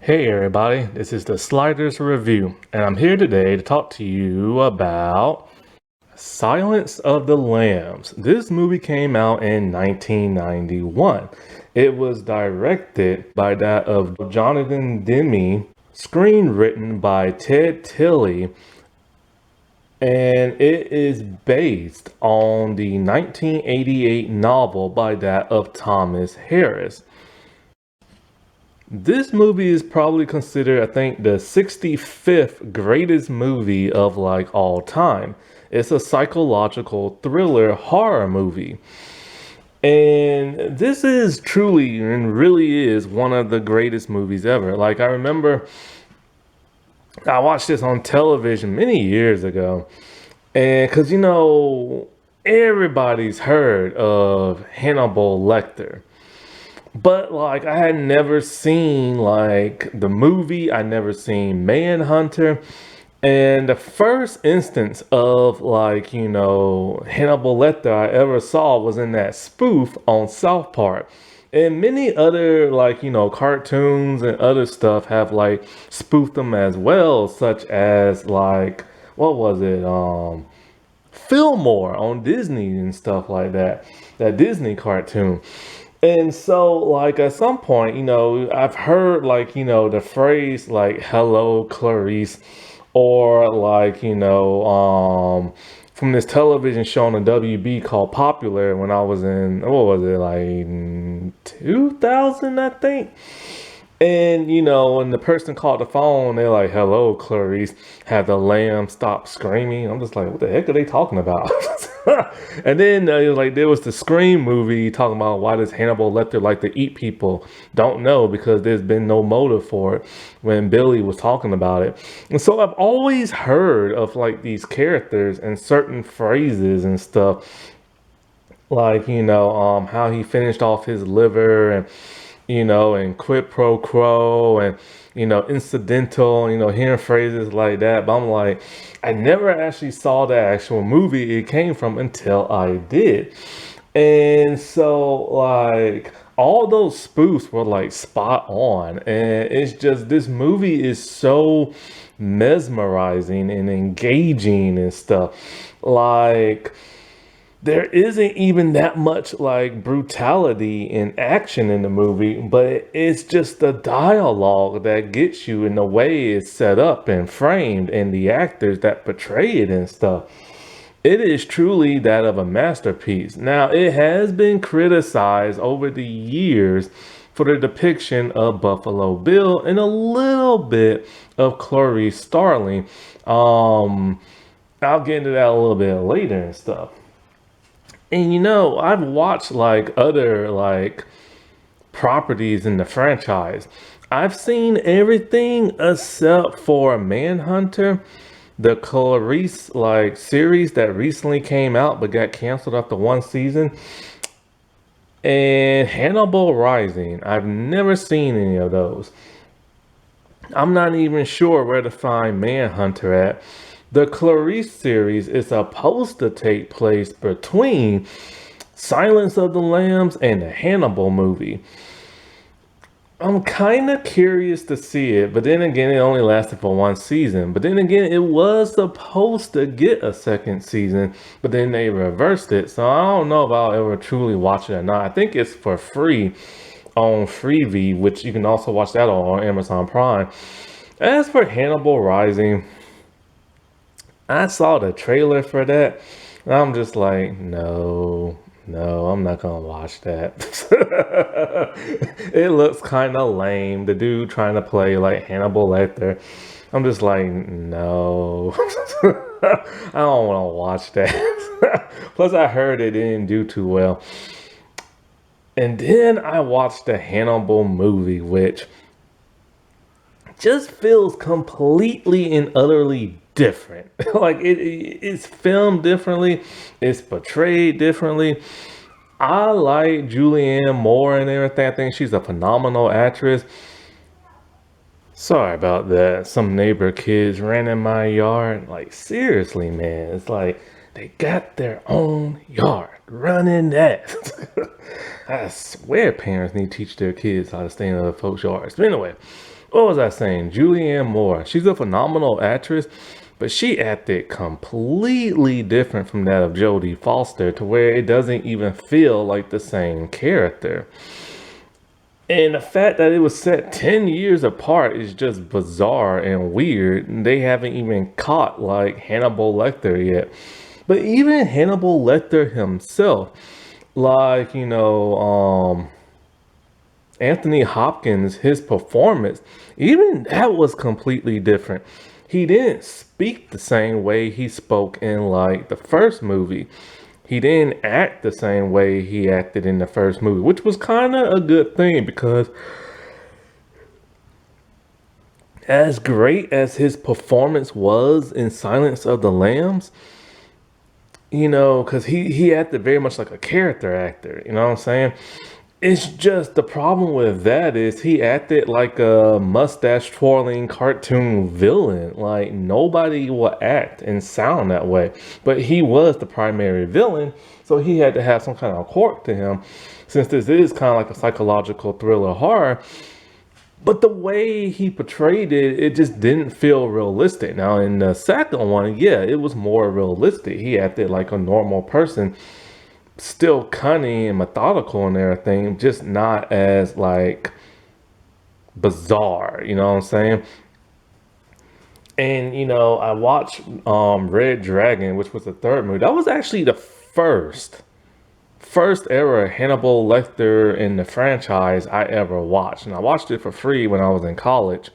Hey everybody, this is the Sliders Review, and I'm here today to talk to you about Silence of the Lambs. This movie came out in 1991. It was directed by that of Jonathan Demme, screenwritten by Ted Tilley, and it is based on the 1988 novel by that of Thomas Harris. This movie is probably considered, I think, the 65th greatest movie of like all time. It's a psychological thriller horror movie. And this is truly and really is one of the greatest movies ever. Like, I remember I watched this on television many years ago. And because, everybody's heard of Hannibal Lecter. But like I had never seen like the movie, I never seen Manhunter. And the first instance of like, Hannibal Lecter I ever saw was in that spoof on South Park. And many other like, cartoons and other stuff have like spoofed them as well, such as like what was it? Fillmore on Disney and stuff like that. That Disney cartoon. And so, like, at some point, I've heard, like, the phrase, like, hello, Clarice, or, like, from this television show on the WB called Popular when I was in, what was it, like, 2000, I think? And, when the person called the phone, they're like, hello, Clarice, had the lamb stop screaming. I'm just like, what the heck are they talking about? And then it was like, there was the Scream movie talking about why does Hannibal Lecter like to eat people? Don't know because there's been no motive for it when Billy was talking about it. And so I've always heard of like these characters and certain phrases and stuff like how he finished off his liver and and quid pro quo and incidental, hearing phrases like that. But I'm like, I never actually saw the actual movie it came from until I did. And so like all those spoofs were like spot on. And it's just this movie is so mesmerizing and engaging and stuff. Like there isn't even that much like brutality and action in the movie, but it's just the dialogue that gets you in the way it's set up and framed and the actors that portray it and stuff. It is truly that of a masterpiece. Now, it has been criticized over the years for the depiction of Buffalo Bill and a little bit of Clarice Starling. I'll get into that a little bit later and stuff. And I've watched like other like properties in the franchise. I've seen everything except for Manhunter, the Clarice like series that recently came out but got canceled after one season, and Hannibal Rising. I've never seen any of those. I'm not even sure where to find Manhunter at. The Clarice series is supposed to take place between Silence of the Lambs and the Hannibal movie. I'm kind of curious to see it, but then again, it only lasted for one season. But then again, it was supposed to get a second season, but then they reversed it. So I don't know if I'll ever truly watch it or not. I think it's for free on Freevee, which you can also watch that on Amazon Prime. As for Hannibal Rising, I saw the trailer for that, and I'm just like, no, no, I'm not gonna watch that. It looks kind of lame. The dude trying to play like Hannibal Lecter. I'm just like, no, I don't want to watch that. Plus, I heard it didn't do too well. And then I watched the Hannibal movie, which just feels completely and utterly different. Like it's filmed differently, it's portrayed differently. I like Julianne Moore and everything. I think she's a phenomenal actress. Sorry about that. Some neighbor kids ran in my yard. Like seriously, man. It's like they got their own yard. Running that. I swear parents need to teach their kids how to stay in other folks' yards. But anyway, what was I saying? Julianne Moore. She's a phenomenal actress, but she acted completely different from that of Jodie Foster to where it doesn't even feel like the same character. And the fact that it was set 10 years apart is just bizarre and weird. They haven't even caught like Hannibal Lecter yet. But even Hannibal Lecter himself, like, Anthony Hopkins, his performance, even that was completely different. He didn't speak the same way he spoke in like the first movie. He didn't act the same way he acted in the first movie, which was kind of a good thing because as great as his performance was in Silence of the Lambs, because he acted very much like a character actor, you know what I'm saying? It's just the problem with that is he acted like a mustache twirling cartoon villain. Like nobody will act and sound that way. But he was the primary villain, so he had to have some kind of quirk to him. Since this is kind of like a psychological thriller horror, but the way he portrayed it, it just didn't feel realistic. Now, in the second one, yeah, it was more realistic. He acted like a normal person, still cunning and methodical and everything, just not as like bizarre, you know what I'm saying? And I watched Red Dragon, which was the third movie. That was actually the first ever Hannibal Lecter in the franchise I ever watched. And I watched it for free when I was in college.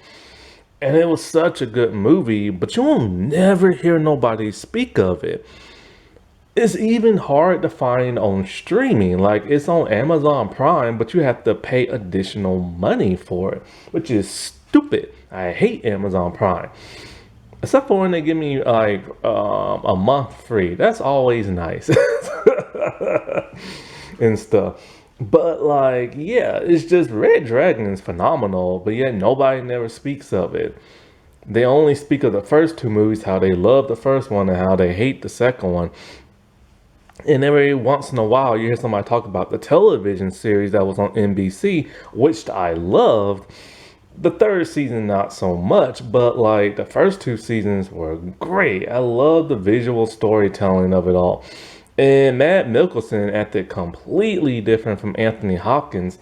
And it was such a good movie, but you will never hear nobody speak of it. It's even hard to find on streaming. Like it's on Amazon Prime, but you have to pay additional money for it, which is stupid. I hate Amazon Prime. Except for when they give me like a month free. That's always nice. And stuff. But like, yeah, it's just Red Dragon is phenomenal, but yet nobody never speaks of it. They only speak of the first two movies, how they love the first one and how they hate the second one. And every once in a while, you hear somebody talk about the television series that was on NBC, which I loved. The third season, not so much, but like the first two seasons were great. I love the visual storytelling of it all. And Matt Mikkelsen acted completely different from Anthony Hopkins,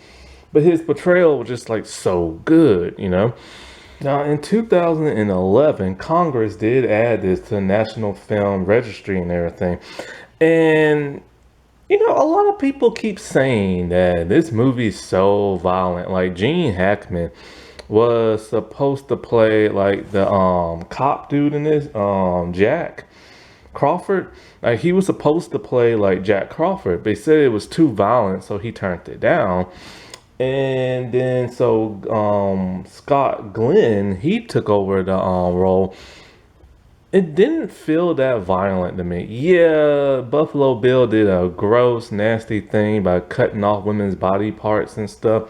but his portrayal was just like so good. Now, in 2011, Congress did add this to the National Film Registry and everything. And, a lot of people keep saying that this movie is so violent. Like, Gene Hackman was supposed to play, like, the cop dude in this, Jack Crawford. Like, he was supposed to play, like, Jack Crawford. They said it was too violent, so he turned it down. And then, so, Scott Glenn, he took over the role. It didn't feel that violent to me. Yeah, Buffalo Bill did a gross, nasty thing by cutting off women's body parts and stuff.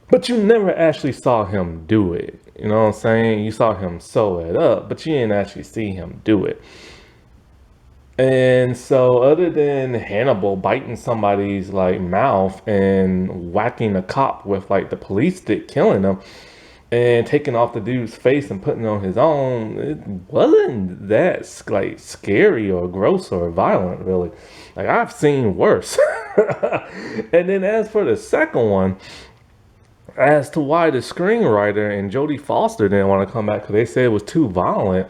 But you never actually saw him do it. You know what I'm saying? You saw him sew it up, but you didn't actually see him do it. And so other than Hannibal biting somebody's like mouth and whacking a cop with like the police stick, killing them, and taking off the dude's face and putting it on his own, it wasn't that like scary or gross or violent, really. Like I've seen worse. And then as for the second one, as to why the screenwriter and Jodie Foster didn't want to come back because they said it was too violent.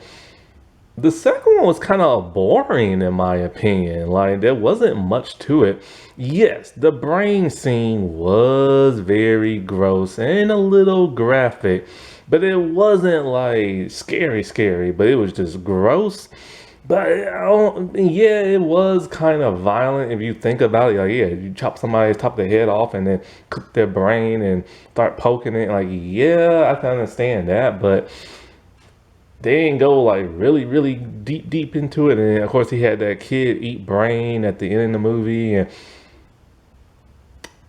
The second one was kind of boring in my opinion. Like there wasn't much to it. Yes, the brain scene was very gross and a little graphic, but it wasn't like scary, but it was just gross. But yeah, it was kind of violent if you think about it. Like, yeah, you chop somebody's top of the head off and then cook their brain and start poking it. Like, yeah, I can understand that, but they didn't go like really deep into it. And of course, he had that kid eat brain at the end of the movie,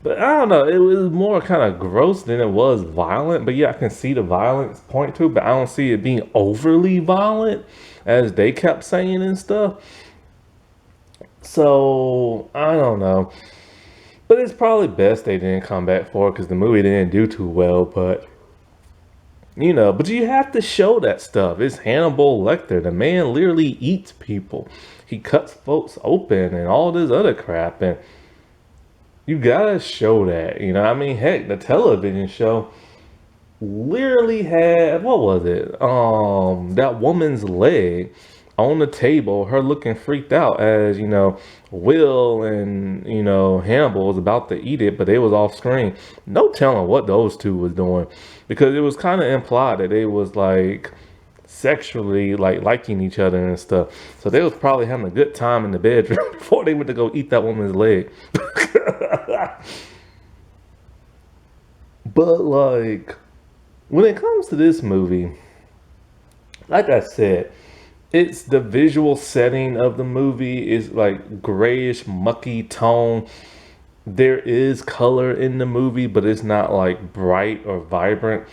but I don't know. It was more kind of gross than it was violent. But yeah, I can see the violence point to, but I don't see it being overly violent as they kept saying and stuff. So I don't know. But it's probably best they didn't come back for it because the movie didn't do too well. But But you have to show that stuff. It's Hannibal Lecter. The man literally eats people. He cuts folks open and all this other crap. And you gotta show that. Heck, the television show literally had, what was it? That woman's leg on the table, her looking freaked out as, Will and, Hannibal was about to eat it, but they was off screen. No telling what those two was doing because it was kind of implied that they was like sexually like liking each other and stuff. So they was probably having a good time in the bedroom before they went to go eat that woman's leg. But like when it comes to this movie, like I said, it's the visual setting of the movie is like grayish, mucky tone. There is color in the movie, but it's not like bright or vibrant.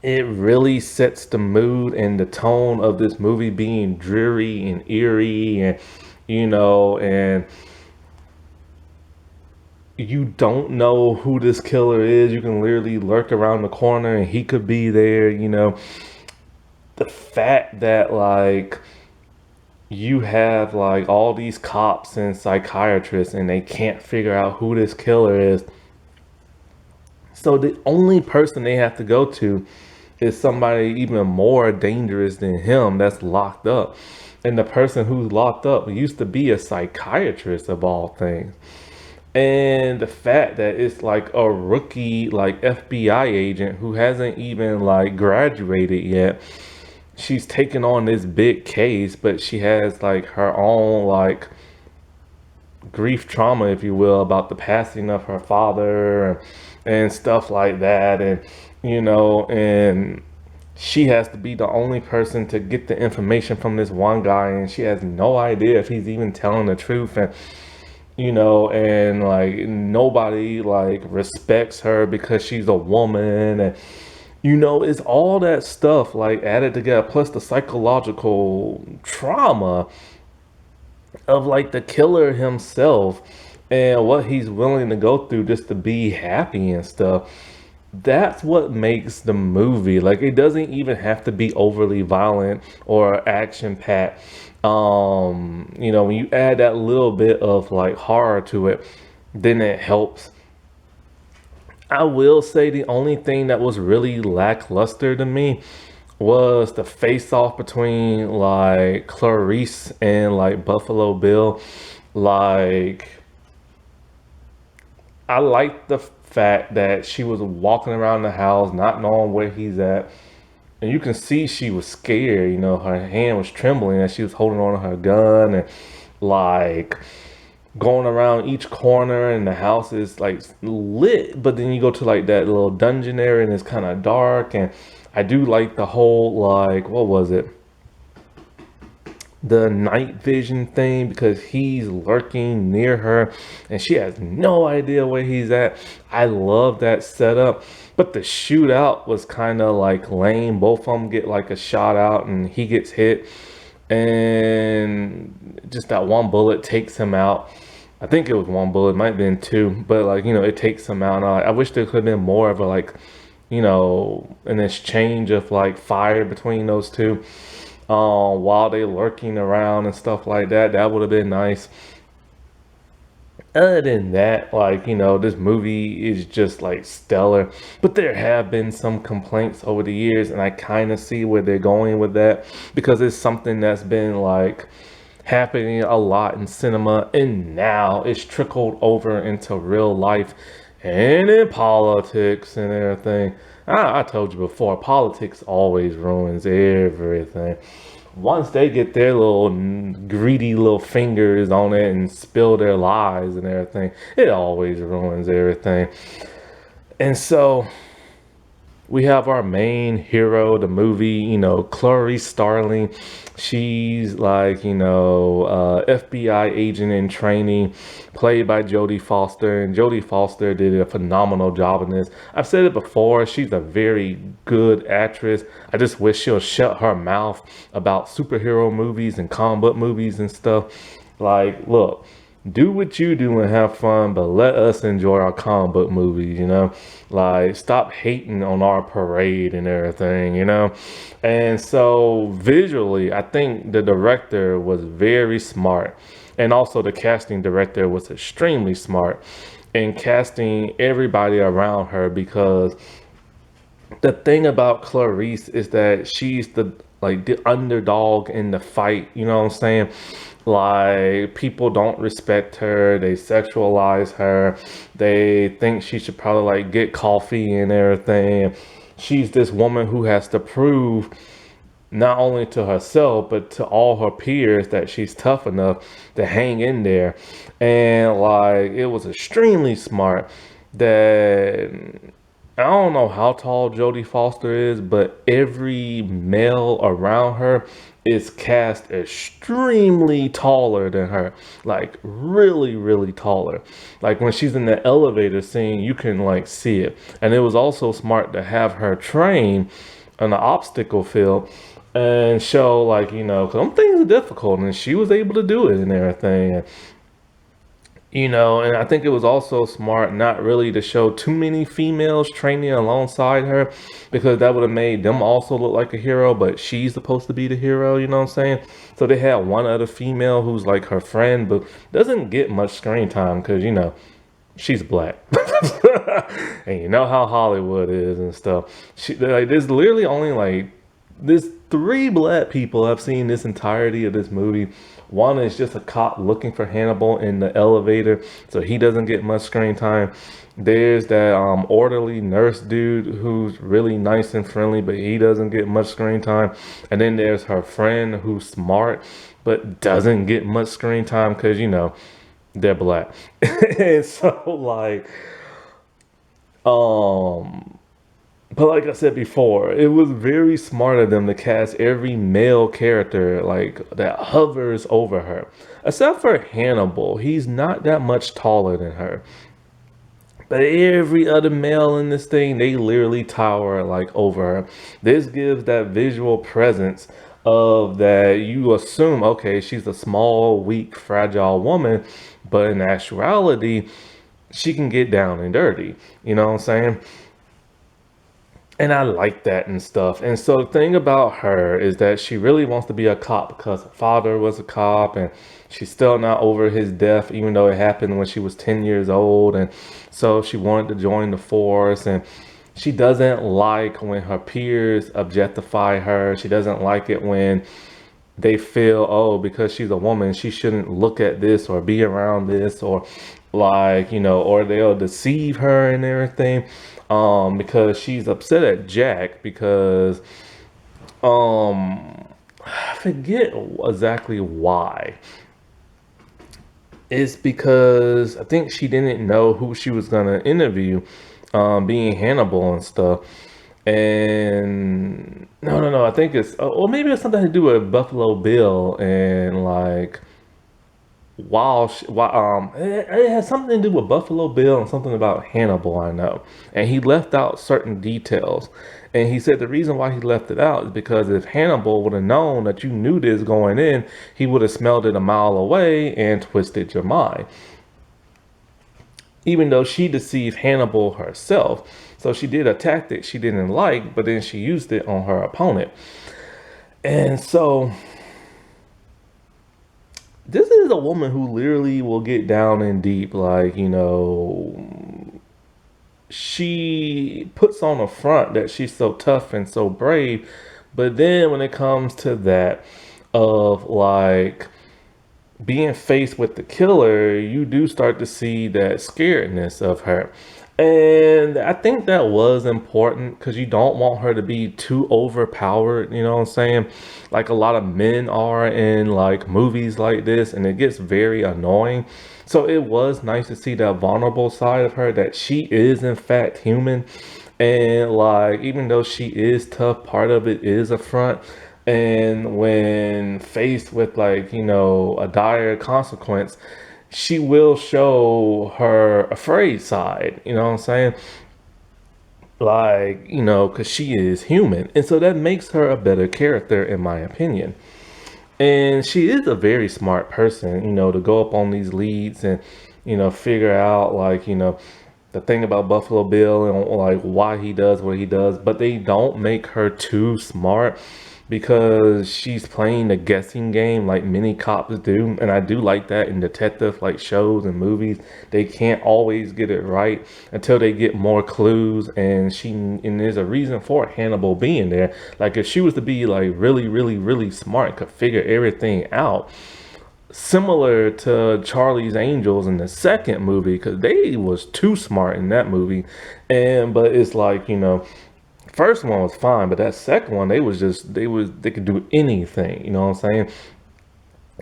It really sets the mood and the tone of this movie being dreary and eerie and and you don't know who this killer is. You can literally lurk around the corner and he could be there. The fact that like you have like all these cops and psychiatrists and they can't figure out who this killer is. So the only person they have to go to is somebody even more dangerous than him that's locked up. And the person who's locked up used to be a psychiatrist of all things. And the fact that it's like a rookie like FBI agent who hasn't even like graduated yet, she's taking on this big case, but she has like her own like grief trauma, if you will, about the passing of her father and stuff like that. And she has to be the only person to get the information from this one guy, and she has no idea if he's even telling the truth. And like nobody like respects her because she's a woman. And it's all that stuff like added together, plus the psychological trauma of like the killer himself and what he's willing to go through just to be happy and stuff. That's what makes the movie. Like, it doesn't even have to be overly violent or action packed. When you add that little bit of like horror to it, then it helps. I will say the only thing that was really lackluster to me was the face off between like Clarice and like Buffalo Bill. Like, I liked the fact that she was walking around the house not knowing where he's at. And you can see she was scared, her hand was trembling as she was holding on to her gun and like going around each corner, and the house is like lit, but then you go to like that little dungeon area and it's kind of dark. And I do like the whole like, what was it, the night vision thing, because he's lurking near her and she has no idea where he's at. I love that setup, but the shootout was kind of like lame. Both of them get like a shot out and he gets hit, and just that one bullet takes him out. I think it was one bullet, might have been two, but like, it takes him out. I wish there could have been more of a like, an exchange of like fire between those two while they lurking around and stuff like that. That would have been nice. Other than that, like, this movie is just like stellar, but there have been some complaints over the years, and I kind of see where they're going with that because it's something that's been like happening a lot in cinema, and now it's trickled over into real life and in politics and everything. I told you before, politics always ruins everything. Once they get their little greedy little fingers on it and spill their lies and everything, it always ruins everything. And so we have our main hero, the movie, Clarice Starling. She's like, FBI agent in training, played by Jodie Foster. And Jodie Foster did a phenomenal job in this. I've said it before, she's a very good actress. I just wish she'll shut her mouth about superhero movies and comic book movies and stuff. Like, look, do what you do and have fun, but let us enjoy our comic book movies, you know? Like, stop hating on our parade and everything, you know? And so, visually, I think the director was very smart. And also, the casting director was extremely smart in casting everybody around her, because the thing about Clarice is that she's the underdog in the fight, you know what I'm saying? Like, people don't respect her, they sexualize her, they think she should probably like get coffee and everything. She's this woman who has to prove not only to herself but to all her peers that she's tough enough to hang in there. And like, it was extremely smart that I don't know how tall Jodie Foster is, but every male around her is cast extremely taller than her. Like, really, really taller. Like, when she's in the elevator scene, you can like see it. And it was also smart to have her train on the obstacle field and show, like, you know, because some things are difficult, and she was able to do it and everything. You know, and I think it was also smart not really to show too many females training alongside her, because that would have made them also look like a hero, but she's supposed to be the hero, you know what I'm saying? So they had one other female who's like her friend, but doesn't get much screen time because, you know, she's black. And you know how Hollywood is and stuff. Like, there's literally only like, there's three black people I've seen this entirety of this movie. One is just a cop looking for Hannibal in the elevator, so he doesn't get much screen time. There's that orderly nurse dude who's really nice and friendly, but he doesn't get much screen time. And then there's her friend who's smart, but doesn't get much screen time because, you know, they're black. And so, like, um, but like I said before, it was very smart of them to cast every male character like that hovers over her. Except for Hannibal, he's not that much taller than her. But every other male in this thing, they literally tower like over her. This gives that visual presence of that you assume, okay, she's a small, weak, fragile woman, but in actuality, she can get down and dirty. You know what I'm saying? And I like that and stuff. And so the thing about her is that she really wants to be a cop because her father was a cop, and she's still not over his death, even though it happened when she was 10 years old. And so she wanted to join the force, and she doesn't like when her peers objectify her. She doesn't like it when they feel, oh, because she's a woman, she shouldn't look at this or be around this, or like, you know, or they'll deceive her and everything. Because she's upset at Jack because I forget exactly why. It's because I think she didn't know who she was gonna interview, being Hannibal and stuff. And no, I think it's, or maybe it's something to do with Buffalo Bill and like, it has something to do with Buffalo Bill and something about Hannibal, I know. And he left out certain details. And he said the reason why he left it out is because if Hannibal would have known that you knew this going in, he would have smelled it a mile away and twisted your mind. Even though she deceived Hannibal herself. So she did a tactic she didn't like, but then she used it on her opponent. And so this is a woman who literally will get down and deep. Like, you know, she puts on a front that she's so tough and so brave. But then when it comes to that of like being faced with the killer, you do start to see that scaredness of her. And I think that was important because you don't want her to be too overpowered, you know what I'm saying? Like a lot of men are in like movies like this, and it gets very annoying. So it was nice to see that vulnerable side of her, that she is in fact human. And like, even though she is tough, part of it is a front. And when faced with like, you know, a dire consequence, she will show her afraid side, you know what I'm saying? Like, you know, because she is human. And so that makes her a better character, in my opinion. And she is a very smart person, to go up on these leads and, figure out, like, the thing about Buffalo Bill and like why he does what he does. But they don't make her too smart because she's playing the guessing game like many cops do. And I do like that in detective like shows and movies. They can't always get it right until they get more clues. And there's a reason for Hannibal being there. Like if she was to be like really, really, really smart, could figure everything out, similar to Charlie's Angels in the second movie, because they was too smart in that movie. And but it's like, first one was fine, but that second one, they could do anything, you know what I'm saying?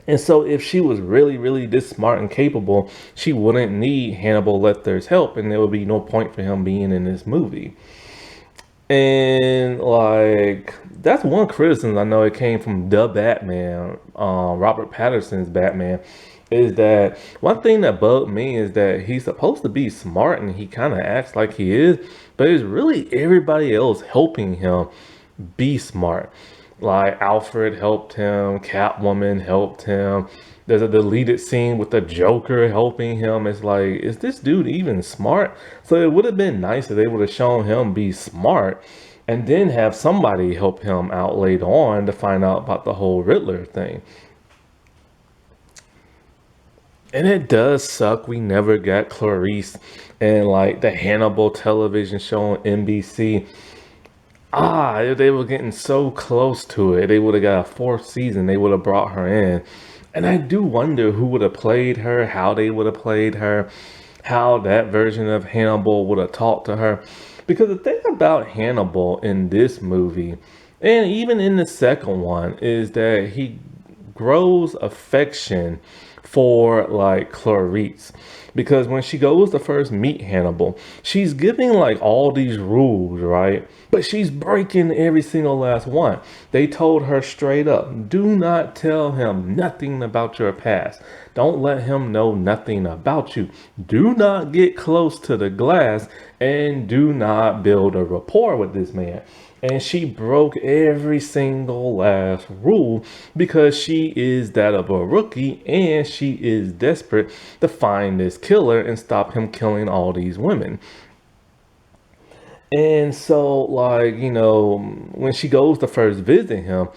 And so if she was really, really this smart and capable, she wouldn't need Hannibal Lecter's help, and there would be no point for him being in this movie. And like that's one criticism I know it came from the Batman, Robert Patterson's Batman, is that one thing that bugged me is that he's supposed to be smart and he kind of acts like he is, but it's really everybody else helping him be smart. Like Alfred helped him, Catwoman helped him. There's a deleted scene with the Joker helping him. It's like, is this dude even smart? So it would have been nice if they would have shown him be smart and then have somebody help him out later on to find out about the whole Riddler thing. And it does suck we never got Clarice and like the Hannibal television show on NBC. Ah, if they were getting so close to it, they would have got a fourth season. They would have brought her in. And I do wonder who would have played her, how they would have played her, how that version of Hannibal would have talked to her. Because the thing about Hannibal in this movie, and even in the second one, is that he grows affection for like Clarice. Because when she goes to first meet Hannibal, she's giving like all these rules, right? But she's breaking every single last one. They told her straight up, do not tell him nothing about your past. Don't let him know nothing about you. Do not get close to the glass and do not build a rapport with this man. And she broke every single last rule because she is that of a rookie and she is desperate to find this killer and stop him killing all these women. And so, like, when she goes to first visit him,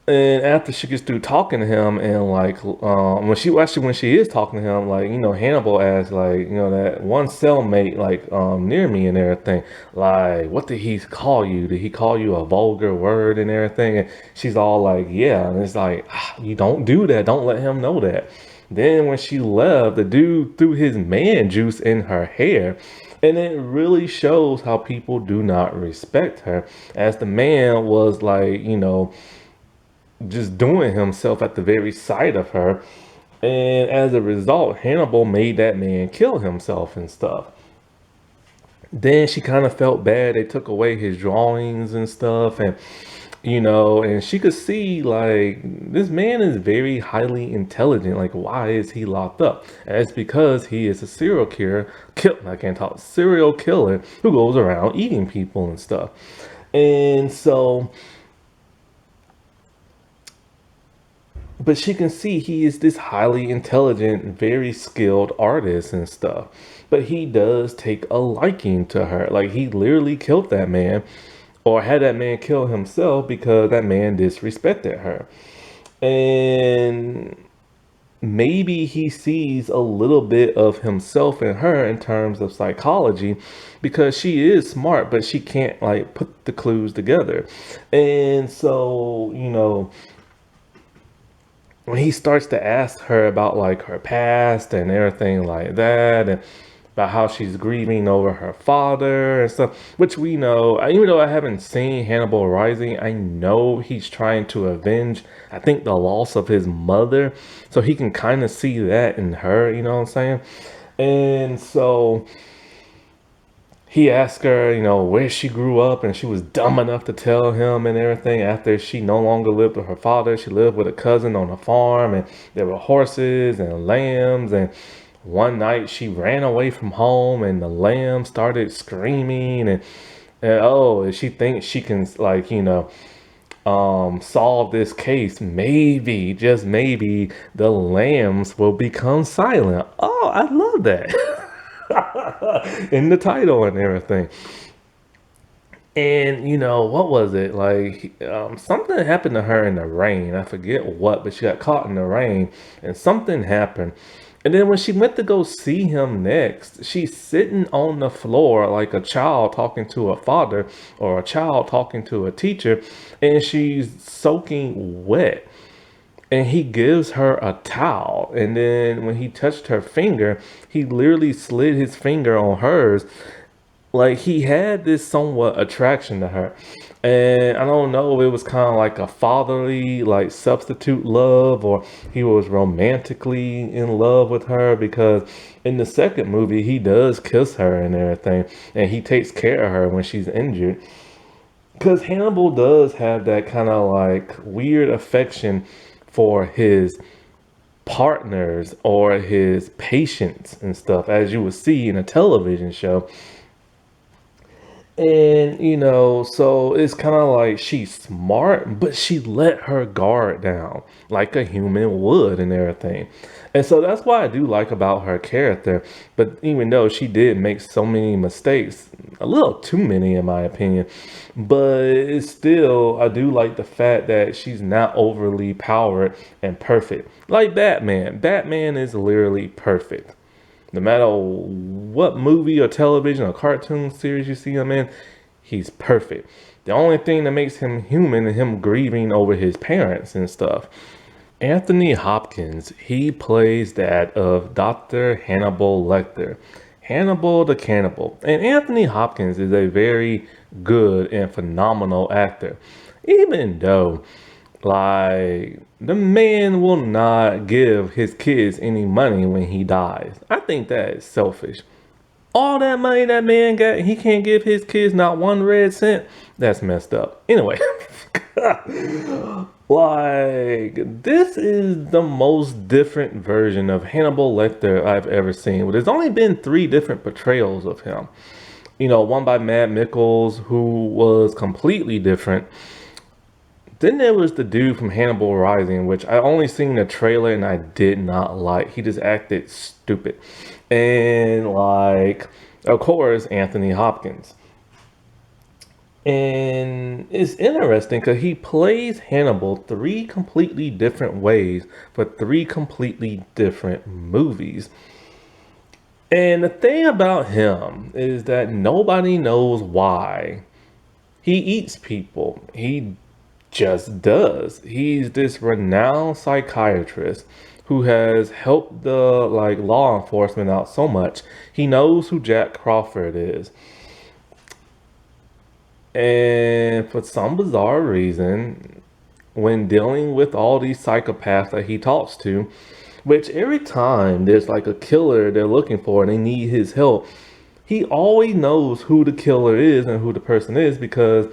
and after she gets through talking to him, and like, when she is talking to him, like, Hannibal asks, like, that one cellmate, like, near me and everything, like, what did he call you? Did he call you a vulgar word and everything? And she's all like, yeah. And it's like, you don't do that. Don't let him know that. Then when she left, the dude threw his man juice in her hair. And it really shows how people do not respect her, as the man was like, just doing himself at the very sight of her. And as a result, Hannibal made that man kill himself and stuff. Then she kind of felt bad. They took away his drawings and stuff. And she could see like this man is very highly intelligent. Like, why is he locked up? And it's because he is a I can't talk, serial killer who goes around eating people and stuff. And so, but she can see he is this highly intelligent, very skilled artist and stuff. But he does take a liking to her. Like he literally killed that man or had that man kill himself because that man disrespected her. And maybe he sees a little bit of himself in her in terms of psychology because she is smart, but she can't like put the clues together. And so, when he starts to ask her about like her past and everything like that, and about how she's grieving over her father and stuff, which we know, even though I haven't seen Hannibal Rising, I know he's trying to avenge, I think, the loss of his mother. So he can kind of see that in her, you know what I'm saying? And so he asked her, where she grew up, and she was dumb enough to tell him and everything. After she no longer lived with her father, she lived with a cousin on a farm, and there were horses and lambs. And one night she ran away from home, and the lamb started screaming, and oh, she thinks she can, like, solve this case, maybe, just maybe, the lambs will become silent. Oh, I love that. In the title and everything. And what was it like? Something happened to her in the rain. I forget what, but she got caught in the rain, and something happened. And then when she went to go see him next, she's sitting on the floor like a child talking to a father or a child talking to a teacher, and she's soaking wet. And he gives her a towel. And then when he touched her finger, he literally slid his finger on hers, like he had this somewhat attraction to her. And I don't know if it was kind of like a fatherly like substitute love, or he was romantically in love with her, because in the second movie he does kiss her and everything, and he takes care of her when she's injured, because Hannibal does have that kind of like weird affection for his partners or his patients and stuff, as you would see in a television show. And so it's kind of like she's smart, but she let her guard down like a human would and everything. And so that's why I do like about her character. But even though she did make so many mistakes, a little too many in my opinion, but it's still, I do like the fact that she's not overly powered and perfect. Like Batman. Batman is literally perfect. No matter what movie or television or cartoon series you see him in, he's perfect. The only thing that makes him human is him grieving over his parents and stuff. Anthony Hopkins, he plays that of Dr. Hannibal Lecter, Hannibal the Cannibal. And Anthony Hopkins is a very good and phenomenal actor. Even though, like, the man will not give his kids any money when he dies. I think that is selfish. All that money that man got, he can't give his kids not one red cent. That's messed up. Anyway, like, this is the most different version of Hannibal Lecter I've ever seen. Well, there's only been three different portrayals of him. One by Matt Mickles, who was completely different. Then there was the dude from Hannibal Rising, which I only seen the trailer and I did not like. He just acted stupid. And like, of course, Anthony Hopkins. And it's interesting because he plays Hannibal three completely different ways for three completely different movies. And the thing about him is that nobody knows why he eats people. He just does. He's this renowned psychiatrist who has helped the like law enforcement out so much. He knows who Jack Crawford is. And for some bizarre reason, when dealing with all these psychopaths that he talks to, which every time there's like a killer they're looking for and they need his help, he always knows who the killer is and who the person is, because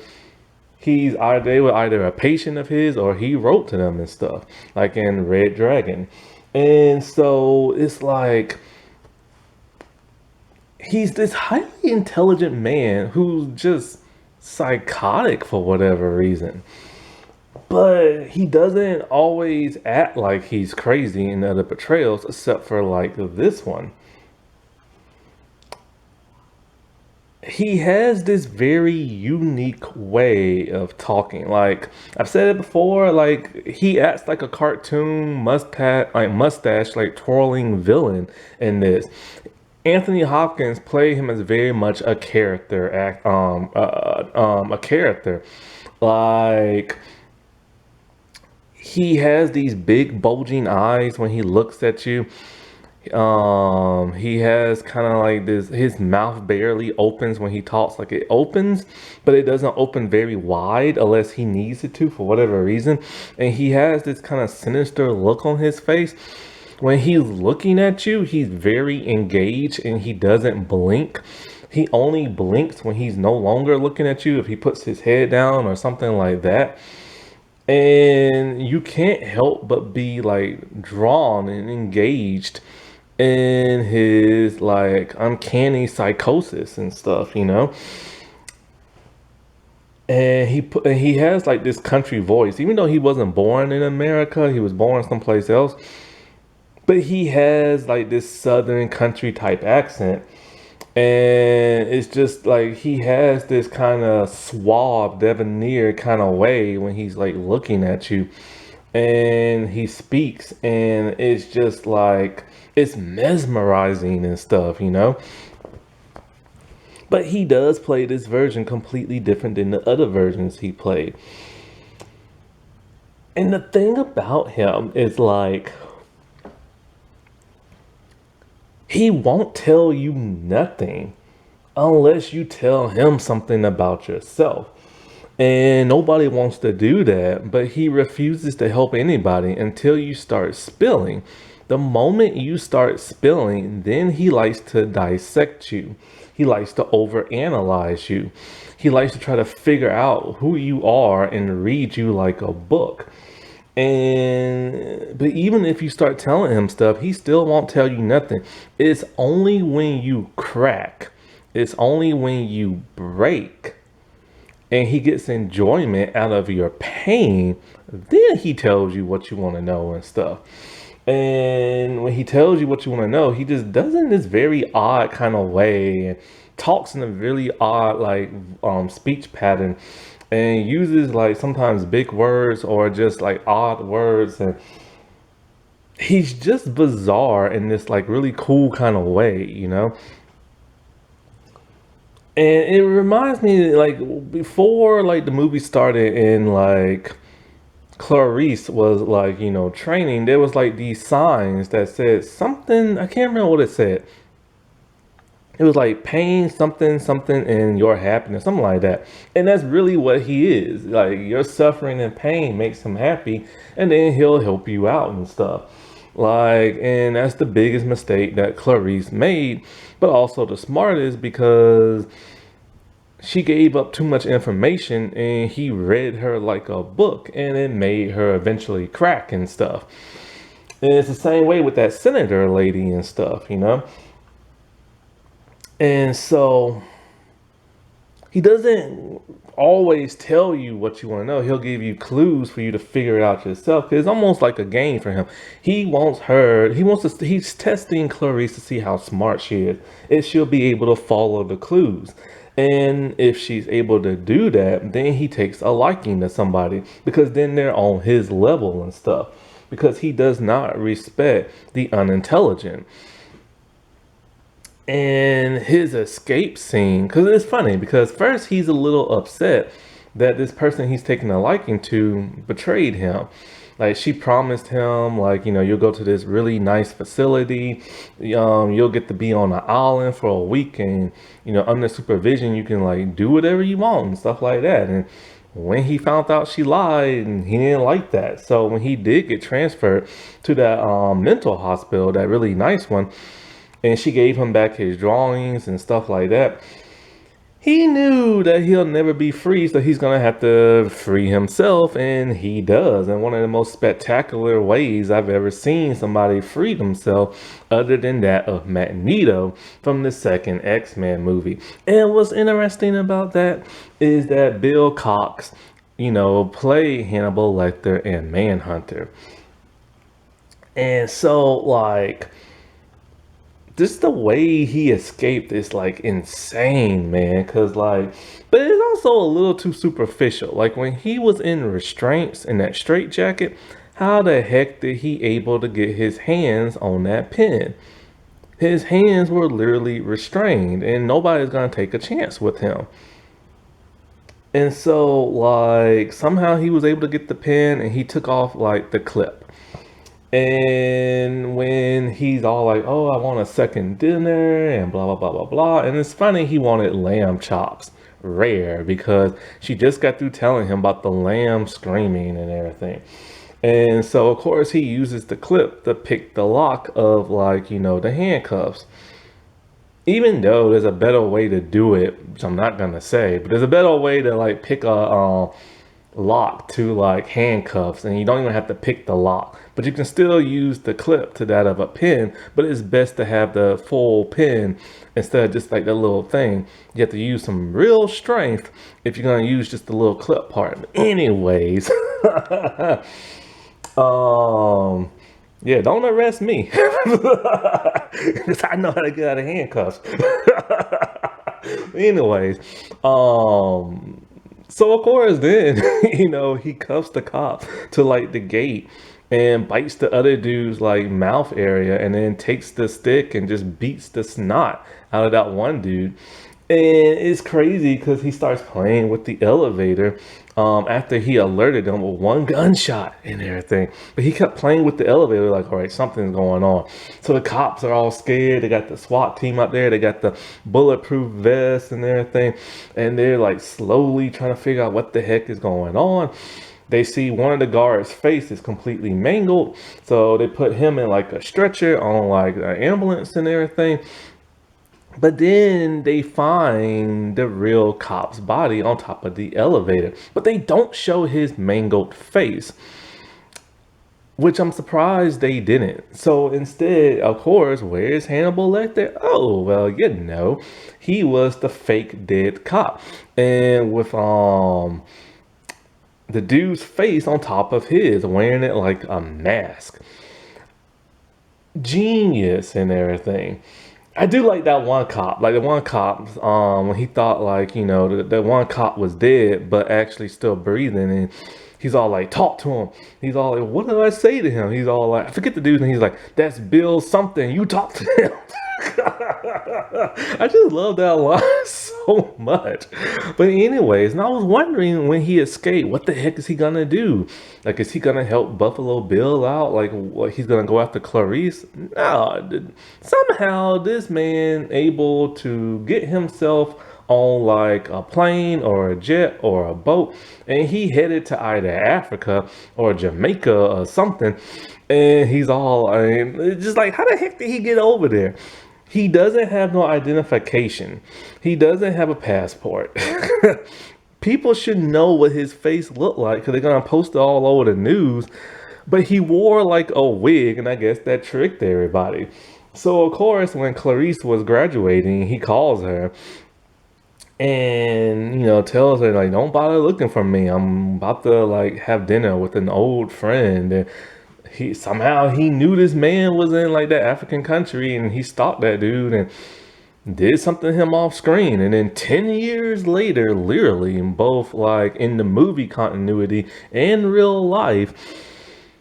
they were either a patient of his or he wrote to them and stuff, like in Red Dragon. And so it's like he's this highly intelligent man who's just psychotic for whatever reason. But he doesn't always act like he's crazy in other portrayals, except for like this one. He has this very unique way of talking. Like I've said it before, like he acts like a cartoon mustache, like twirling villain in this. Anthony Hopkins played him as very much a a character. Like he has these big bulging eyes when he looks at you. He has kind of like this, his mouth barely opens when he talks. Like it opens, but it doesn't open very wide unless he needs it to for whatever reason. And he has this kind of sinister look on his face. When he's looking at you, he's very engaged and he doesn't blink. He only blinks when he's no longer looking at you, if he puts his head down or something like that. And you can't help but be like drawn and engaged in his like uncanny psychosis and stuff. And he has like this country voice, even though he wasn't born in America, he was born someplace else. But he has like this southern country type accent, and it's just like he has this kind of suave, debonair kind of way when he's like looking at you, and he speaks, and it's just like it's mesmerizing and stuff, you know. But he does play this version completely different than the other versions he played. And the thing about him is like he won't tell you nothing unless you tell him something about yourself. And nobody wants to do that, but he refuses to help anybody until you start spilling. The moment you start spilling, then he likes to dissect you. He likes to overanalyze you. He likes to try to figure out who you are and read you like a book. And but even if you start telling him stuff, he still won't tell you nothing. It's only when you crack, it's only when you break and he gets enjoyment out of your pain, then he tells you what you want to know and stuff. And when he tells you what you want to know, he just does it in this very odd kind of way and talks in a really odd like speech pattern and uses like sometimes big words or just like odd words, and he's just bizarre in this like really cool kind of way, you know. And it reminds me like before like the movie started and like Clarice was like, you know, training, there was like these signs that said something, I can't remember what it said. It was like pain, something, something, and your happiness, something like that. And that's really what he is. Like your suffering and pain makes him happy, and then he'll help you out and stuff. Like, and that's the biggest mistake that Clarice made, but also the smartest because she gave up too much information and he read her like a book and it made her eventually crack and stuff. And it's the same way with that senator lady and stuff, you know? And so he doesn't always tell you what you want to know. He'll give you clues for you to figure it out yourself. 'Cause it's almost like a game for him. He wants her, he wants to, he's testing Clarice to see how smart she is. And she'll be able to follow the clues. And if she's able to do that, then he takes a liking to somebody because then they're on his level and stuff. Because he does not respect the unintelligent. And his escape scene, because it's funny, because first he's a little upset that this person he's taking a liking to betrayed him. Like she promised him, like, you know, you'll go to this really nice facility, you'll get to be on an island for a week, and you know, under supervision, you can like do whatever you want and stuff like that. And when he found out she lied, and he didn't like that, so when he did get transferred to that mental hospital, that really nice one, and she gave him back his drawings and stuff like that, he knew that he'll never be free, so he's gonna have to free himself, and he does. And one of the most spectacular ways I've ever seen somebody free themselves, other than that of Magneto from the second X-Men movie. And what's interesting about that is that Bill Cox, you know, played Hannibal Lecter and Manhunter. And so, like, just the way he escaped is like insane, man. Cause like, but it's also a little too superficial. Like when he was in restraints in that straitjacket, how the heck did he able to get his hands on that pen? His hands were literally restrained, and nobody's gonna take a chance with him. And so like somehow he was able to get the pen, and he took off like the clip. And when he's all like, oh, I want a second dinner and blah, blah, blah, blah, blah. And it's funny, he wanted lamb chops, rare, because she just got through telling him about the lamb screaming and everything. And so, of course, he uses the clip to pick the lock of, like, you know, the handcuffs. Even though there's a better way to do it, which I'm not going to say, but there's a better way to, like, pick a lock to like handcuffs, and you don't even have to pick the lock, but you can still use the clip to that of a pin. But it's best to have the full pin instead of just like the little thing. You have to use some real strength if you're going to use just the little clip part. But anyways, um yeah, don't arrest me. Because I know how to get out of handcuffs. Anyways, so of course then, he cuffs the cop to like the gate and bites the other dude's like mouth area, and then takes the stick and just beats the snot out of that one dude. And it's crazy because he starts playing with the elevator after he alerted them with one gunshot and everything. But he kept playing with the elevator like, all right, something's going on. So the cops are all scared. They got the SWAT team up there. They got the bulletproof vests and everything. And they're like slowly trying to figure out what the heck is going on. They see one of the guards' face is completely mangled. So they put him in like a stretcher on like an ambulance and everything. But then they find the real cop's body on top of the elevator, but they don't show his mangled face, which I'm surprised they didn't. So instead, of course, where's Hannibal Lecter? Oh, well, he was the fake dead cop, and with the dude's face on top of his, wearing it like a mask. Genius and everything. I do like that one cop. Like the one cop, when he thought like, that one cop was dead, but actually still breathing. And he's all like, talk to him. He's all like, what do I say to him? He's all like, I forget the dude. And he's like, that's Bill something. You talk to him. I just love that line so much. But anyways, and I was wondering when he escaped, what the heck is he gonna do? Like, is he gonna help Buffalo Bill out? Like, what, he's gonna go after Clarice? No. Somehow this man able to get himself on like a plane or a jet or a boat, and he headed to either Africa or Jamaica or something. And he's all, just like, how the heck did he get over there? He doesn't have no identification. He doesn't have a passport. People should know what his face looked like because they're gonna post it all over the news. But he wore like a wig, and I guess that tricked everybody. So of course, when Clarice was graduating, he calls her and tells her like, don't bother looking for me. I'm about to like have dinner with an old friend. And he knew this man was in like that African country, and he stalked that dude and did something to him off screen. And then 10 years later, literally, in both like in the movie continuity and real life,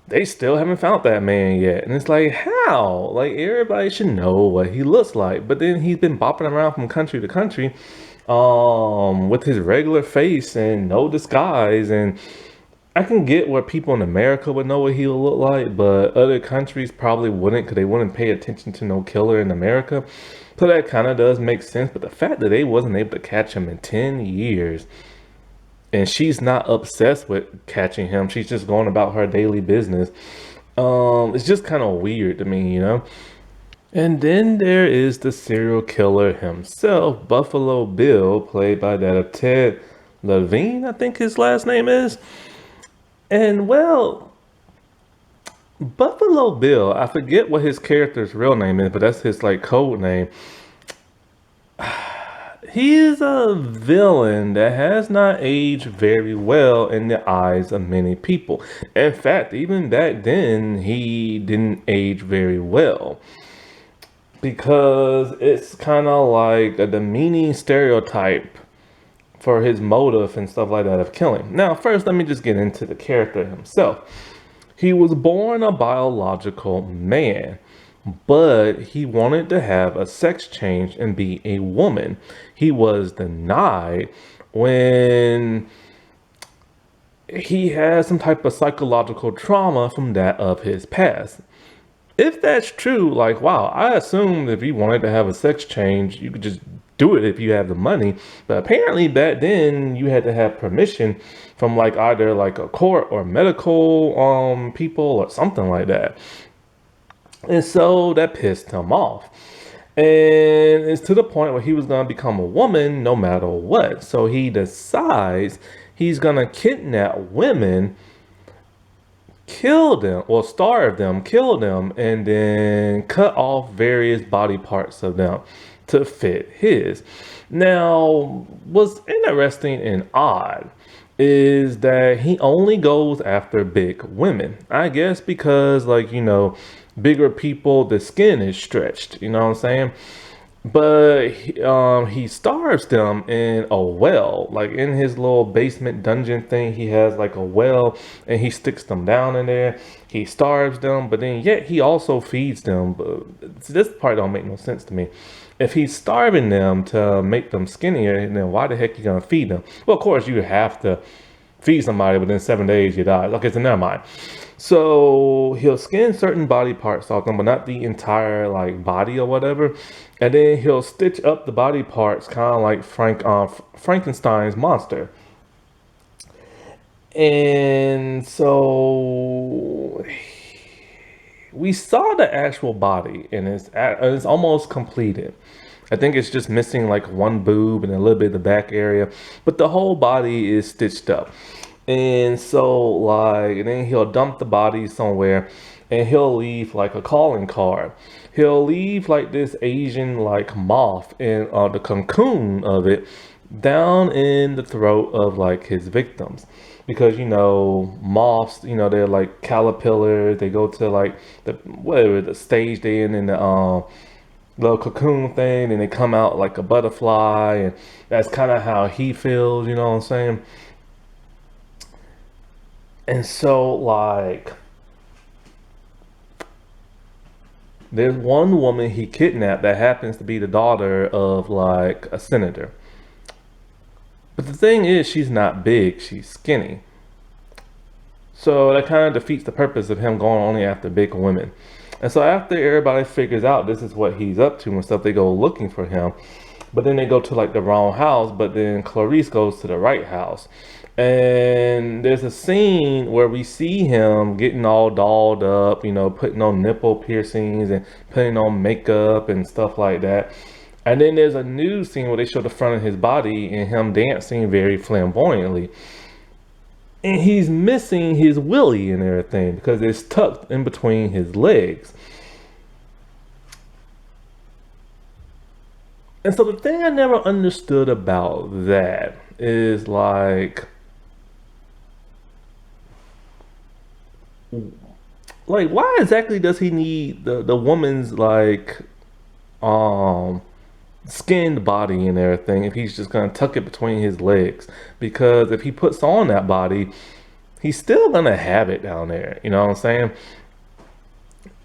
they still haven't found that man yet. And it's like, how? Like, everybody should know what he looks like. But then he's been bopping around from country to country with his regular face and no disguise. And I can get where people in America would know what he would look like, but other countries probably wouldn't, because they wouldn't pay attention to no killer in America. So that kind of does make sense. But the fact that they wasn't able to catch him in 10 years, and she's not obsessed with catching him, she's just going about her daily business. It's just kind of weird to me. And then there is the serial killer himself, Buffalo Bill, played by that of Ted Levine, I think his last name is. And well, Buffalo Bill, I forget what his character's real name is, but that's his like code name. He's a villain that has not aged very well in the eyes of many people. In fact, even back then, he didn't age very well, because it's kind of like a demeaning stereotype for his motive and stuff like that of killing. Now, first, let me just get into the character himself. He was born a biological man, but he wanted to have a sex change and be a woman. He was denied when he had some type of psychological trauma from that of his past. If that's true, like, wow, I assumed if you wanted to have a sex change, you could just do it if you have the money. But apparently back then you had to have permission from like either like a court or medical people or something like that. And so that pissed him off. And it's to the point where he was going to become a woman no matter what. So he decides he's gonna kidnap women, kill them, or starve them, kill them, and then cut off various body parts of them to fit his. Now, what's interesting and odd is that he only goes after big women. I guess because, like, bigger people, the skin is stretched, you know what I'm saying? But he starves them in a well, like in his little basement dungeon thing. He has like a well, and he sticks them down in there. He starves them, but then yet he also feeds them. But this part don't make no sense to me. If he's starving them to make them skinnier, then why the heck you gonna feed them? Well, of course you have to feed somebody within 7 days you die. Okay, so never mind. So he'll skin certain body parts off them, but not the entire like body or whatever. And then he'll stitch up the body parts, kind of like Frankenstein's monster. And so we saw the actual body, and it's almost completed. I think it's just missing like one boob and a little bit of the back area, but the whole body is stitched up. And so, like, and then he'll dump the body somewhere, and he'll leave like a calling card. He'll leave like this Asian like moth and the cocoon of it down in the throat of like his victims, because moths, they're like caterpillars. They go to like the stage they in the little cocoon thing, and they come out like a butterfly, and that's kind of how he feels, you know what I'm saying? And so, like, there's one woman he kidnapped that happens to be the daughter of like a senator. But the thing is, she's not big, she's skinny. So that kind of defeats the purpose of him going only after big women. And so after everybody figures out this is what he's up to and stuff, they go looking for him. But then they go to like the wrong house, but then Clarice goes to the right house. And there's a scene where we see him getting all dolled up, putting on nipple piercings and putting on makeup and stuff like that. And then there's a new scene where they show the front of his body and him dancing very flamboyantly. And he's missing his willy and everything because it's tucked in between his legs. And so the thing I never understood about that is like why exactly does he need the woman's like skinned body and everything if he's just gonna tuck it between his legs? Because if he puts on that body, he's still gonna have it down there, you know what I'm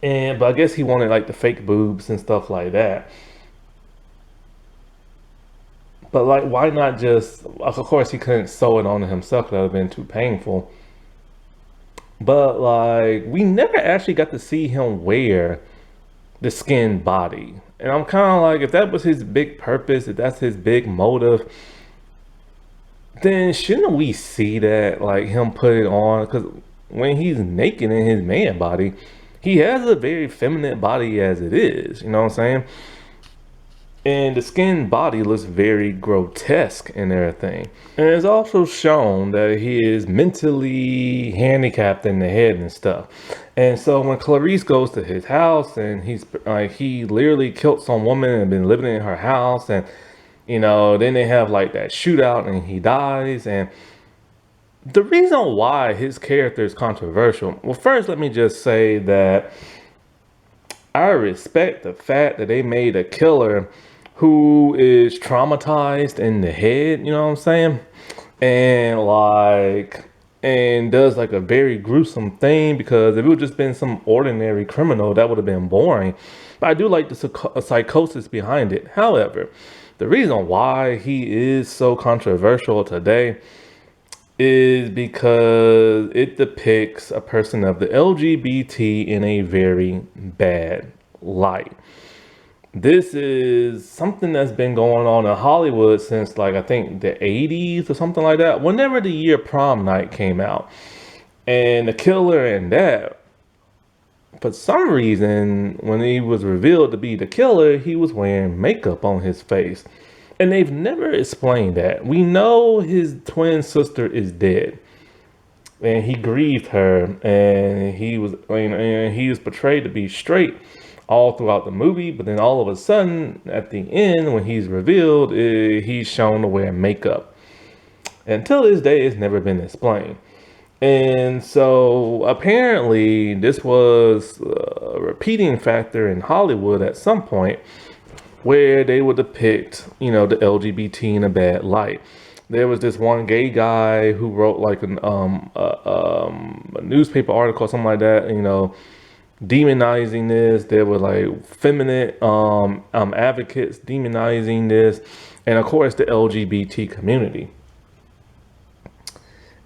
saying? But I guess he wanted like the fake boobs and stuff like that. But like, why not just, of course he couldn't sew it onto himself, that would have been too painful. But like, we never actually got to see him wear the skinned body. And I'm kind of like, if that was his big purpose, if that's his big motive, then shouldn't we see that, like him put it on? Because when he's naked in his man body, he has a very feminine body as it is, you know what I'm saying? And the skinned body looks very grotesque and everything. And it's also shown that he is mentally handicapped in the head and stuff. And so when Clarice goes to his house and he literally killed some woman and been living in her house, and then they have like that shootout and he dies. And the reason why his character is controversial, well, first let me just say that I respect the fact that they made a killer who is traumatized in the head, you know what I'm saying? And does like a very gruesome thing, because if it would just been some ordinary criminal, that would have been boring. But I do like the psychosis behind it. However, the reason why he is so controversial today is because it depicts a person of the LGBT in a very bad light. This is something that's been going on in Hollywood since like, I think the 80s or something like that, whenever the year Prom Night came out. And the killer in that, for some reason, when he was revealed to be the killer, he was wearing makeup on his face. And they've never explained that. We know his twin sister is dead, and he grieved her, and he was portrayed to be straight all throughout the movie. But then all of a sudden, at the end, when he's revealed, he's shown to wear makeup. Until this day, it's never been explained. And so apparently, this was a repeating factor in Hollywood at some point where they would depict, the LGBT in a bad light. There was this one gay guy who wrote like a newspaper article or something like that, demonizing this. There were like feminine advocates demonizing this, and of course the LGBT community.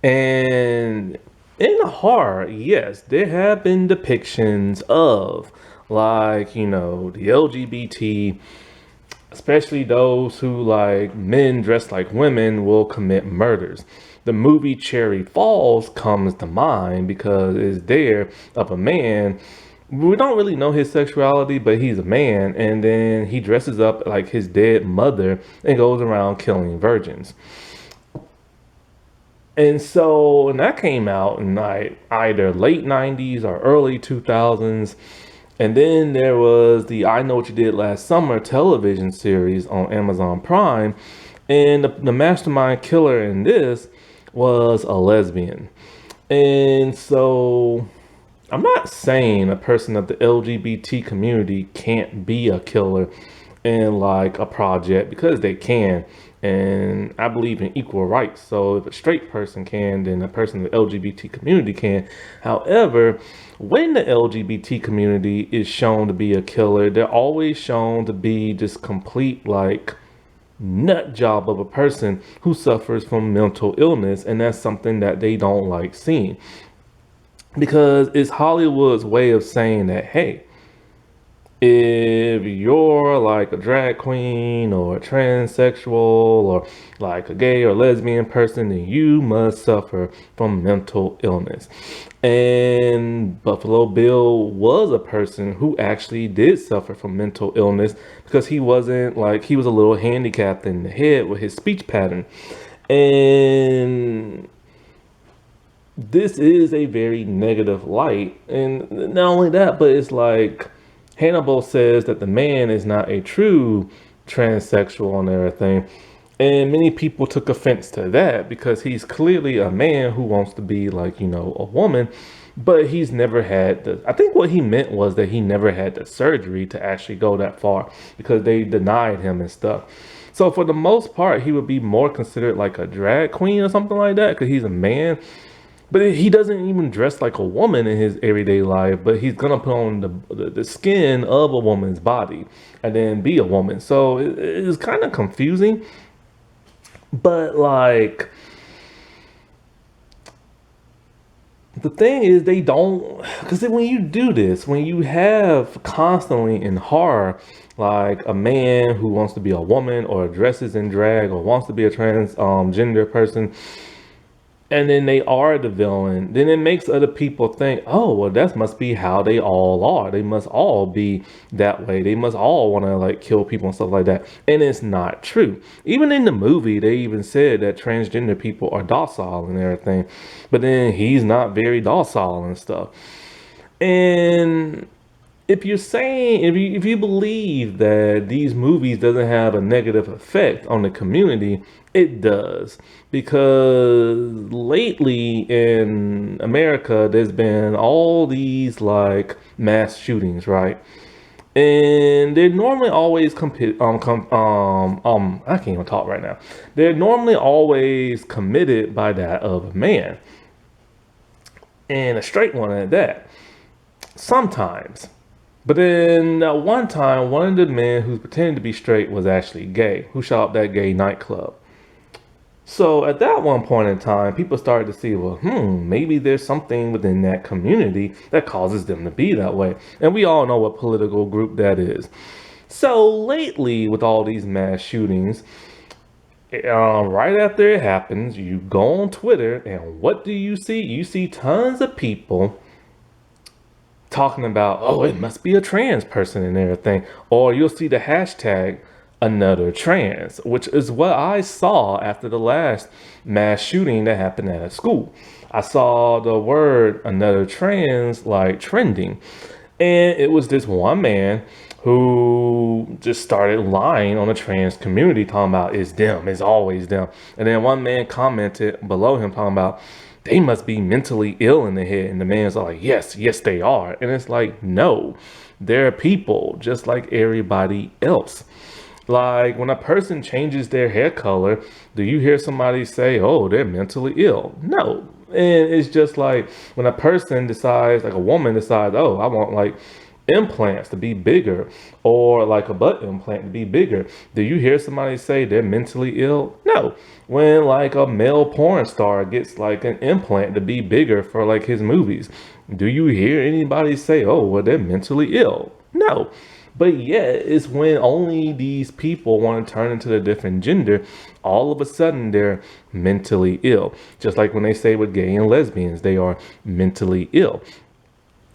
And in horror, yes, there have been depictions of like, the LGBT, especially those who like men dressed like women will commit murders. The movie Cherry Falls comes to mind because it's there of a man. We don't really know his sexuality, but he's a man, and then he dresses up like his dead mother and goes around killing virgins. And so, and that came out in like either late 90s or early 2000s. And then there was the I Know What You Did Last Summer television series on Amazon Prime. And the mastermind killer in this was a lesbian. And so I'm not saying a person of the LGBT community can't be a killer in like a project, because they can. And I believe in equal rights. So if a straight person can, then a person in the LGBT community can. However, when the LGBT community is shown to be a killer, they're always shown to be this complete like nut job of a person who suffers from mental illness. And that's something that they don't like seeing, because it's Hollywood's way of saying that, hey, if you're like a drag queen or a transsexual or like a gay or lesbian person, then you must suffer from mental illness. And Buffalo Bill was a person who actually did suffer from mental illness, because he was a little handicapped in the head with his speech pattern. And this is a very negative light. And not only that, but it's like, Hannibal says that the man is not a true transsexual and everything. And many people took offense to that, because he's clearly a man who wants to be like, a woman, but he's never had I think what he meant was that he never had the surgery to actually go that far, because they denied him and stuff. So for the most part, he would be more considered like a drag queen or something like that, because he's a man. But he doesn't even dress like a woman in his everyday life, but he's gonna put on the skin of a woman's body and then be a woman. So it's kind of confusing. But like, the thing is, they don't, because when you do this, when you have constantly in horror, like a man who wants to be a woman or dresses in drag or wants to be a transgender person, and then they are the villain, then it makes other people think, oh, well, that must be how they all are. They must all be that way. They must all want to like kill people and stuff like that. And it's not true. Even in the movie, they even said that transgender people are docile and everything. But then he's not very docile and stuff. And if you're saying, if you believe that these movies doesn't have a negative effect on the community, it does. Because lately in America, there's been all these like mass shootings, right? And they're normally always I can't even talk right now. They're normally always committed by that of a man, and a straight one at that. Sometimes. But then one time, one of the men who's pretending to be straight was actually gay, who shot up that gay nightclub. So at that one point in time, people started to see, well, maybe there's something within that community that causes them to be that way. And we all know what political group that is. So lately, with all these mass shootings, right after it happens, you go on Twitter, and what do you see? You see tons of people talking about, oh, it must be a trans person and everything. Or you'll see the hashtag, another trans, which is what I saw after the last mass shooting that happened at a school. I saw the word another trans like trending. And it was this one man who just started lying on the trans community, talking about it's them, it's always them. And then one man commented below him talking about they must be mentally ill in the head. And the man's like, yes, yes, they are. And it's like, no, they're people just like everybody else. Like when a person changes their hair color, do you hear somebody say, oh, they're mentally ill? No. And it's just like when a person decides, like a woman decides, oh, I want like implants to be bigger or like a butt implant to be bigger. Do you hear somebody say they're mentally ill? No. When like a male porn star gets like an implant to be bigger for like his movies, do you hear anybody say, oh, well, they're mentally ill? No. But yet, it's when only these people want to turn into a different gender, all of a sudden they're mentally ill. Just like when they say with gay and lesbians, they are mentally ill.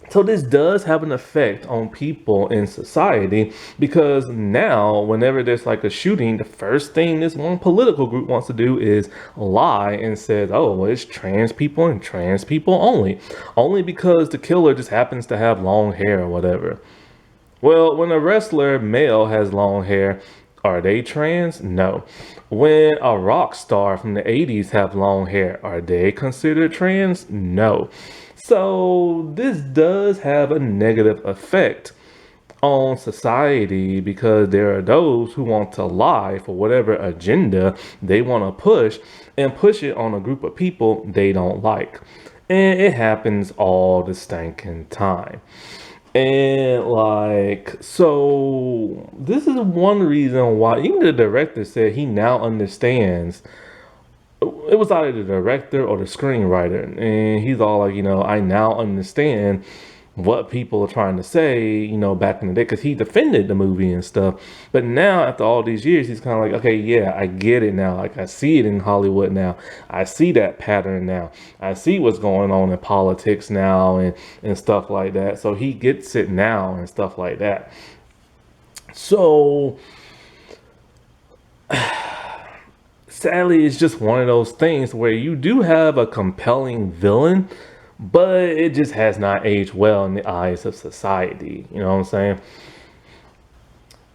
So this does have an effect on people in society because now whenever there's like a shooting, the first thing this one political group wants to do is lie and says, oh, well, it's trans people and trans people only because the killer just happens to have long hair or whatever. Well, when a wrestler male has long hair, are they trans? No. When a rock star from the 80s have long hair, are they considered trans? No. So this does have a negative effect on society because there are those who want to lie for whatever agenda they want to push and push it on a group of people they don't like. And it happens all the stinking time. And like, so this is one reason why even the director said he now understands. It was either the director or the screenwriter, and he's all like, I now understand what people are trying to say, back in the day, because he defended the movie and stuff. But now, after all these years, he's kind of like, okay, yeah, I get it now. Like, I see it in Hollywood now. I see that pattern now. I see what's going on in politics now and stuff like that. So he gets it now and stuff like that. So sadly, it's just one of those things where you do have a compelling villain, but it just has not aged well in the eyes of society. You know what I'm saying?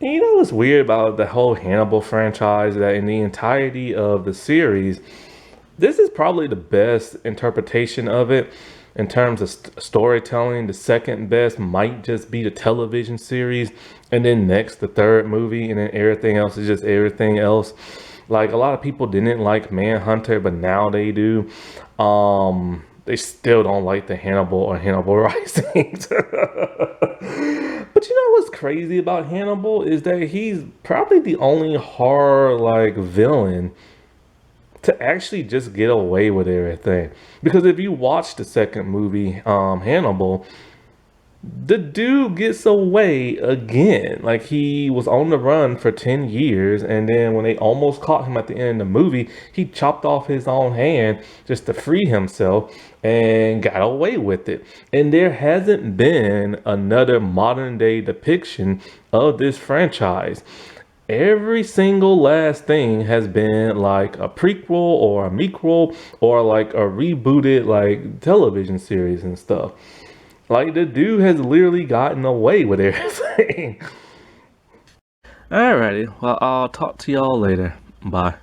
And you know what's weird about the whole Hannibal franchise? That in the entirety of the series, this is probably the best interpretation of it in terms of storytelling. The second best might just be the television series, and then next the third movie, and then everything else is just everything else. Like a lot of people didn't like Manhunter, but now they do. They still don't like the Hannibal or Hannibal Rising. But you know what's crazy about Hannibal is that he's probably the only horror like villain to actually just get away with everything. Because if you watch the second movie, Hannibal, the dude gets away again. Like he was on the run for 10 years, and then when they almost caught him at the end of the movie, he chopped off his own hand just to free himself and got away with it. And there hasn't been another modern day depiction of this franchise. Every single last thing has been like a prequel or a mequel or like a rebooted like television series and stuff. Like the dude has literally gotten away with everything. Alrighty, well, I'll talk to y'all later. Bye.